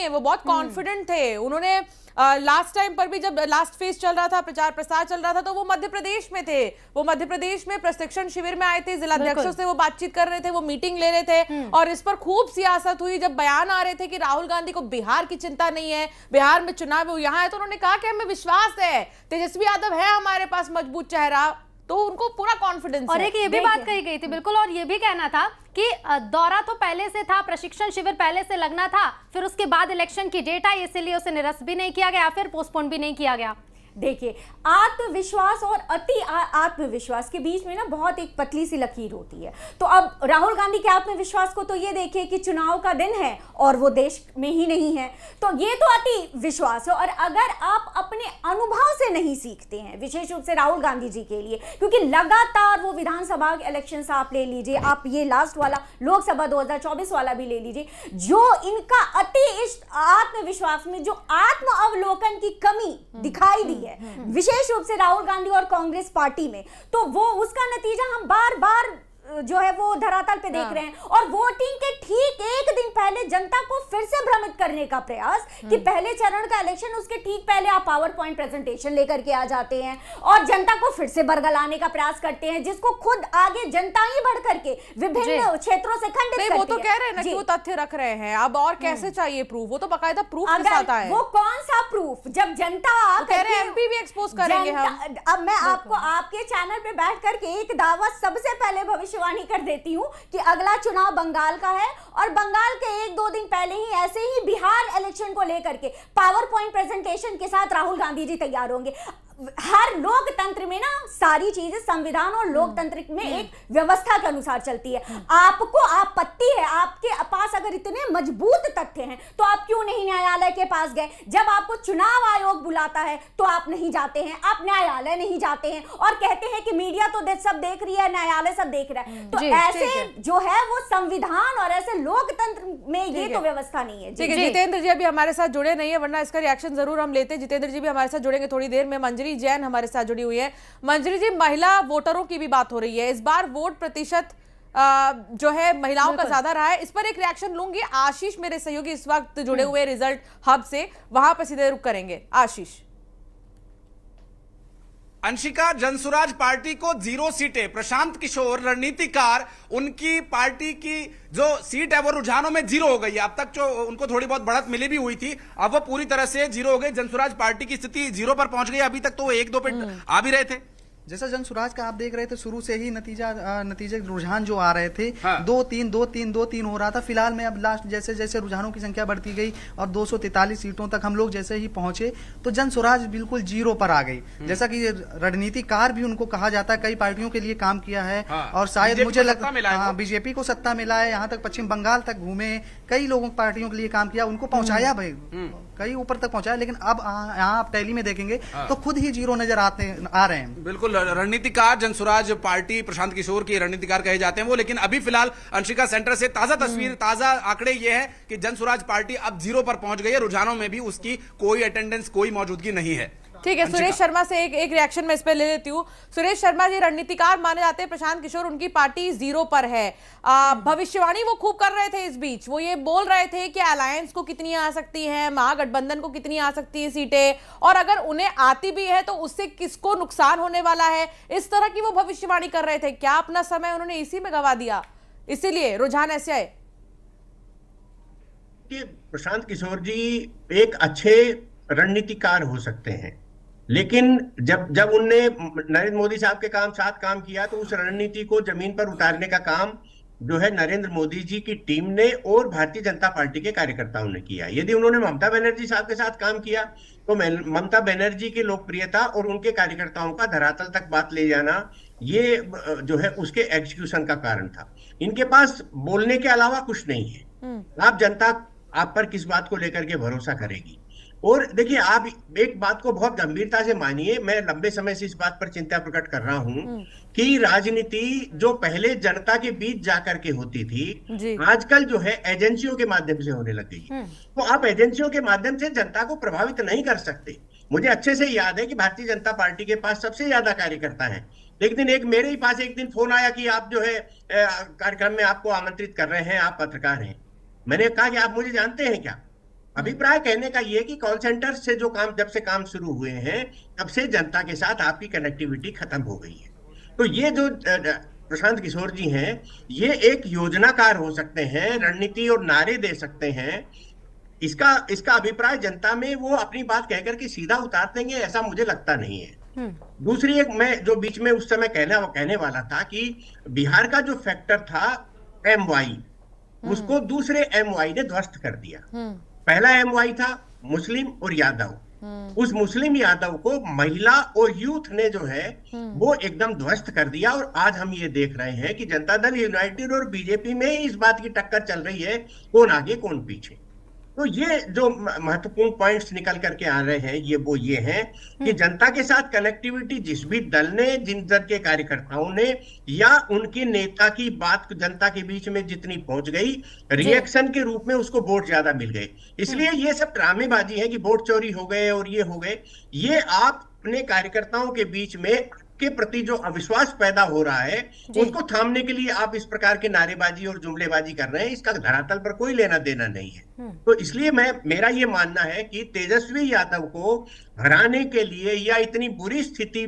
है, वो बहुत कॉन्फिडेंट थे। उन्होंने लास्ट टाइम पर भी जब लास्ट फेज चल रहा था, प्रचार प्रसार चल रहा था, तो वो मध्य प्रदेश में थे। वो मध्य प्रदेश में प्रशिक्षण शिविर में आए थे, जिलाध्यक्षों से वो बातचीत कर रहे थे, वो मीटिंग ले रहे थे और इस पर खूब सियासत हुई। जब बयान आ रहे थे कि राहुल गांधी को बिहार की चिंता नहीं है, बिहार में चुनाव यहाँ है, तो उन्होंने कहा कि हमें विश्वास है, तेजस्वी यादव है हमारे पास मजबूत चेहरा, तो उनको पूरा कॉन्फिडेंस है। और एक ये भी बात कही गई थी बिल्कुल, और ये भी कहना था कि दौरा तो पहले से था, प्रशिक्षण शिविर पहले से लगना था, फिर उसके बाद इलेक्शन की डेट आई, इसलिए उसे निरस्त भी नहीं किया गया, फिर पोस्टपोन भी नहीं किया गया। देखिए, आत्मविश्वास और अति आत्मविश्वास के बीच में ना बहुत एक पतली सी लकीर होती है। तो अब राहुल गांधी के आत्मविश्वास को तो ये देखिए कि चुनाव का दिन है और वो देश में ही नहीं है, तो ये तो अति विश्वास है। और अगर आप अपने अनुभव से नहीं सीखते हैं, विशेष रूप से राहुल गांधी जी के लिए, क्योंकि लगातार वो विधानसभा इलेक्शन आप ले लीजिए, आप ये लास्ट वाला लोकसभा 2024 वाला भी ले लीजिए, जो इनका अति आत्मविश्वास में जो आत्म अवलोकन की कमी दिखाई दी है विशेष रूप से राहुल गांधी और कांग्रेस पार्टी में, तो वो उसका नतीजा हम बार बार जो है वो धरातल पे देख रहे हैं। और वोटिंग के ठीक एक दिन पहले जनता को फिर से भ्रमित करने का प्रयास कि पहले चरण का इलेक्शन, उसके ठीक पहले आप पावर पॉइंट प्रेजेंटेशन लेकर के आ जाते हैं और जनता को फिर से बरगलाने का प्रयास करते हैं, जिसको खुद आगे जनता ही बढ़ करके विभिन्न क्षेत्रों से खंडित करती है। वो तो कह रहे हैं ना कि वो तथ्य रख रहे हैं, अब और कैसे चाहिए प्रूफ? वो तो बाकायदा प्रूफ के साथ आए। वो कौन सा प्रूफ? जब जनता कह रहे हैं एमपी भी एक्सपोज करेंगे हम। अब मैं आपको आपके चैनल पे बैठ करके एक दावा सबसे पहले भविष्यवाणी कर देती हूं कि अगला चुनाव बंगाल का है और बंगाल के एक दो दिन पहले ही ऐसे ही बिहार इलेक्शन को लेकर के पावर पॉइंट प्रेजेंटेशन के साथ राहुल गांधी जी तैयार होंगे। हर लोकतंत्र में ना सारी चीजें संविधान और लोकतंत्र में एक व्यवस्था के अनुसार चलती है। आपको आपत्ति है, आपके पास अगर इतने मजबूत तथ्य हैं तो आप क्यों नहीं न्यायालय के पास गए? जब आपको चुनाव आयोग बुलाता है तो आप नहीं जाते हैं, आप न्यायालय नहीं जाते हैं और कहते हैं कि मीडिया तो सब देख रही है, न्यायालय सब देख रहा है। तो ऐसे जो है वो संविधान और ऐसे लोकतंत्र में ये तो व्यवस्था नहीं है। ठीक है, जितेंद्र जी अभी हमारे साथ जुड़े नहीं है, वरना इसका रिएक्शन जरूर हम लेते। जितेंद्र जी भी हमारे साथ जुड़ेंगे थोड़ी देर में। मंजरी जैन हमारे साथ जुड़ी हुई है। मंजरी जी, महिला वोटरों की भी बात हो रही है, इस बार वोट प्रतिशत जो है महिलाओं का ज्यादा रहा है, इस पर एक रिएक्शन लूंगी। आशीष मेरे सहयोगी इस वक्त जुड़े हुए रिजल्ट हब से, वहां पर सीधे रुक करेंगे। आशीष। अंशिका, जनसुराज पार्टी को 0 सीटें, प्रशांत किशोर रणनीतिकार, उनकी पार्टी की जो सीट है वो रुझानों में 0 हो गई है। अब तक जो उनको थोड़ी बहुत बढ़त मिली भी हुई थी, अब वो पूरी तरह से 0 हो गई। जनसुराज पार्टी की स्थिति 0 पर पहुंच गई। अभी तक तो वो 1-2 पे आ भी रहे थे। जैसा जनसुराज का आप देख रहे थे, शुरू से ही नतीजे रुझान जो आ रहे थे, 2-3 हो रहा था। फिलहाल में अब लास्ट जैसे जैसे रुझानों की संख्या बढ़ती गई और 243 सीटों तक हम लोग जैसे ही पहुंचे तो जनसुराज बिल्कुल 0 पर आ गई। जैसा कि रणनीतिकार भी उनको कहा जाता है, कई पार्टियों के लिए काम किया है और शायद मुझे लगता है बीजेपी को सत्ता मिला है, यहाँ तक पश्चिम बंगाल तक घूमे, कई लोगों पार्टियों के लिए काम किया, उनको पहुंचाया भाई, कई ऊपर तक पहुंचाया। लेकिन अब यहाँ आप टैली में देखेंगे तो खुद ही 0 नजर आ रहे हैं। बिल्कुल, रणनीतिकार जनसुराज पार्टी, प्रशांत किशोर की रणनीतिकार कहे जाते हैं वो। लेकिन अभी फिलहाल अंशिका सेंटर से ताजा तस्वीर, ताजा आंकड़े ये है कि जनसुराज पार्टी अब 0 पर पहुंच गई है। रुझानों में भी उसकी कोई अटेंडेंस, कोई मौजूदगी नहीं है। ठीक है, सुरेश शर्मा से एक रिएक्शन में इस पे ले लेती हूँ। सुरेश शर्मा जी, रणनीतिकार माने जाते हैं प्रशांत किशोर, उनकी पार्टी 0 पर है। भविष्यवाणी वो खूब कर रहे थे इस बीच, वो ये बोल रहे थे कि अलायंस को कितनी आ सकती है, महागठबंधन को कितनी आ सकती है सीटें, और अगर उन्हें आती भी है तो उससे किसको नुकसान होने वाला है, इस तरह की वो भविष्यवाणी कर रहे थे। क्या अपना समय उन्होंने इसी में गवा दिया, इसीलिए रुझान ऐसे आए? प्रशांत किशोर जी एक अच्छे रणनीतिकार हो सकते हैं, लेकिन जब उनने नरेंद्र मोदी साहब के साथ काम किया तो उस रणनीति को जमीन पर उतारने का काम जो है नरेंद्र मोदी जी की टीम ने और भारतीय जनता पार्टी के कार्यकर्ताओं ने किया। यदि उन्होंने ममता बनर्जी साहब के साथ काम किया तो ममता बनर्जी की लोकप्रियता और उनके कार्यकर्ताओं का धरातल तक बात ले जाना, ये जो है उसके एग्जीक्यूशन का कारण था। इनके पास बोलने के अलावा कुछ नहीं है। आप जनता आप पर किस बात को लेकर के भरोसा करेगी? और देखिए, आप एक बात को बहुत गंभीरता से मानिए, मैं लंबे समय से इस बात पर चिंता प्रकट कर रहा हूं कि राजनीति जो पहले जनता के बीच जाकर के होती थी, आजकल जो है एजेंसियों के माध्यम से होने लग गई है। तो आप एजेंसियों के माध्यम से जनता को प्रभावित नहीं कर सकते। मुझे अच्छे से याद है कि भारतीय जनता पार्टी के पास सबसे ज्यादा कार्यकर्ता है, लेकिन मेरे ही पास एक दिन फोन आया कि आप जो है कार्यक्रम में आपको आमंत्रित कर रहे हैं, आप पत्रकार हैं। मैंने कहा कि आप मुझे जानते हैं क्या? अभिप्राय कहने का ये कि कॉल सेंटर से जो काम जब से काम शुरू हुए हैं तब से जनता के साथ आपकी कनेक्टिविटी खत्म हो गई है। तो ये जो प्रशांत किशोर जी हैं, ये एक योजनाकार हो सकते हैं, रणनीति और नारे दे सकते हैं। इसका अभिप्राय जनता में वो अपनी बात कहकर के सीधा उतार देंगे, ऐसा मुझे लगता नहीं है। दूसरी एक मैं जो बीच में उस समय कहने वाला था कि बिहार का जो फैक्टर था MY, उसको दूसरे MY ने ध्वस्त कर दिया। पहला MY था मुस्लिम और यादव, उस मुस्लिम यादव को महिला और यूथ ने जो है वो एकदम ध्वस्त कर दिया। और आज हम ये देख रहे हैं कि जनता दल यूनाइटेड और बीजेपी में इस बात की टक्कर चल रही है, कौन आगे कौन पीछे। तो ये जो महत्वपूर्ण पॉइंट्स निकल करके आ रहे हैं ये हैं कि जनता के साथ कनेक्टिविटी जिस भी दल ने, जिन दल के कार्यकर्ताओं ने या उनके नेता की बात जनता के बीच में जितनी पहुंच गई, रिएक्शन के रूप में उसको वोट ज्यादा मिल गए। इसलिए ये सब ड्रामेबाजी है कि वोट चोरी हो गए और ये हो गए। ये आप अपने कार्यकर्ताओं के बीच में के प्रति जो अविश्वास पैदा हो रहा है उसको थामने के लिए आप इस प्रकार के नारेबाजी और जुमलेबाजी कर रहे हैं। इसका धरातल पर कोई लेना देना नहीं है। तो इसलिए मेरा ये मानना है कि तेजस्वी यादव को हराने के लिए या इतनी बुरी स्थिति